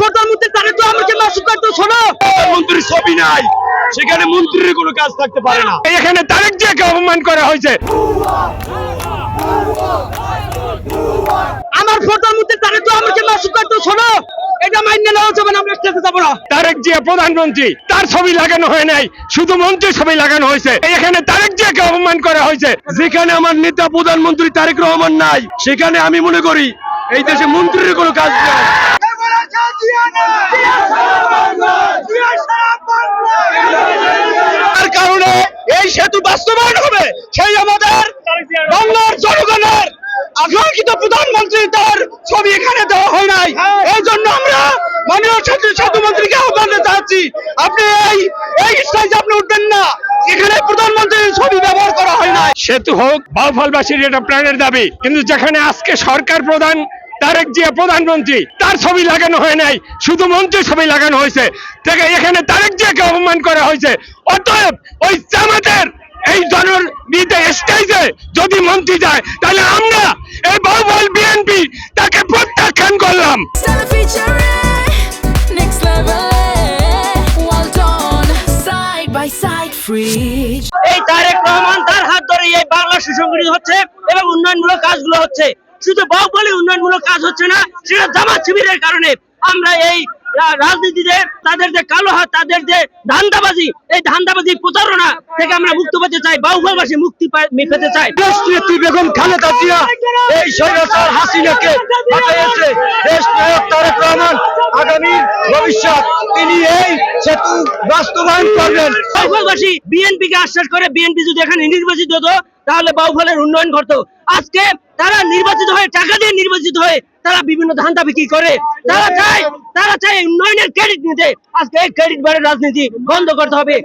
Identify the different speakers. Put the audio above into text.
Speaker 1: প্রধানমন্ত্রী তারা তো আমাকে মাসুদ করতে শোনো,
Speaker 2: মন্ত্রীর ছবি নাই, সেখানে মন্ত্রীর কোনো কাজ থাকতে পারে না।
Speaker 3: এখানে তারেক জিয়াকে অপমান করা হয়েছে।
Speaker 1: আমার প্রধানমন্ত্রী তারা তো আমাকে মাসুদ করতে শোনো, এটা মাইনে নেওয়া যাবে না, আমরা খেতে যাবো না।
Speaker 3: তারেক জিয়া প্রধানমন্ত্রী, তার ছবি লাগানো হয় নাই, শুধু মন্ত্রীর ছবি লাগানো হয়েছে। এখানে তারেক জিয়াকে অপমান করা হয়েছে।
Speaker 2: যেখানে আমার নেতা প্রধানমন্ত্রী তারেক রহমান নাই, সেখানে আমি মনে করি এই দেশে মন্ত্রীর কোনো কাজ নেই।
Speaker 1: তার কারণে এই সেতু বাস্তবায়ন হবে, সেই আমাদের বাংলার জনগণের আকাঙ্ক্ষিত প্রধানমন্ত্রী তার ছবি এখানে দেওয়া হয় নাই। এই জন্য আমরা মাননীয় সেতুমন্ত্রীকে আহ্বান জানাচ্ছি, আপনি এই স্টেজে আপনি উঠবেন না, এখানে প্রধানমন্ত্রীর ছবি ব্যবহার করা হয় নাই।
Speaker 3: সেতু হোক, বাউফলবাসীর এটা প্রাণের দাবি, কিন্তু যেখানে আজকে সরকার প্রধান তারেক জিয়া প্রধানমন্ত্রী, তার ছবি লাগানো হয় নাই, শুধু মন্ত্রীর ছবি লাগানো হয়েছে। এখানে তারেক জিয়াকে অপমান করা হয়েছে। অতএব ওই জামাতের এই জননীতি স্টেজে যদি মন্ত্রী যায়, তাহলে আমরা এই বাউফল বিএনপি তাকে প্রত্যাখ্যান করলাম।
Speaker 1: এই তারেক রহমান তার হাত ধরে এই বাংলা সুসংগঠিত হচ্ছে এবং উন্নয়নমূলক কাজগুলো হচ্ছে। শুধু বাহুবলী উন্নয়নমূলক কাজ হচ্ছে না, সেটা জামাত শিবিরের কারণে। আমরা এই রাজনীতিতে তাদের যে কালো হাত, তাদের যে ধান্দাবাজি, এই ধান্দাবাজি প্রতারণা থেকে আমরা মুক্ত পেতে চাই, বাহুবলবাসী মুক্তি পেতে চাই।
Speaker 2: দেশনেত্রী বেগম খালেদা জিয়া এই স্বৈরাচার হাসিনাকে পাঠিয়েছে। দেশ নায়ক তারেক রহমান আগামী ভবিষ্যৎ, তিনি এই সেতু বাস্তবায়ন করবেন।
Speaker 1: বাহুবলবাসী বিএনপি কে আশ্বাস করে, বিএনপি যদি এখানে নির্বাচিত হতো তাহলে বাহুবলের উন্নয়ন করতো। আজকে তারা নির্বাচিত হয়ে, টাকা দিয়ে নির্বাচিত হয়ে তারা বিভিন্ন ধান্দা বিক্রি করে। তারা চায় উন্নয়নের ক্রেডিট নিতে। আজকে এই ক্রেডিট বারের রাজনীতি বন্ধ করতে হবে।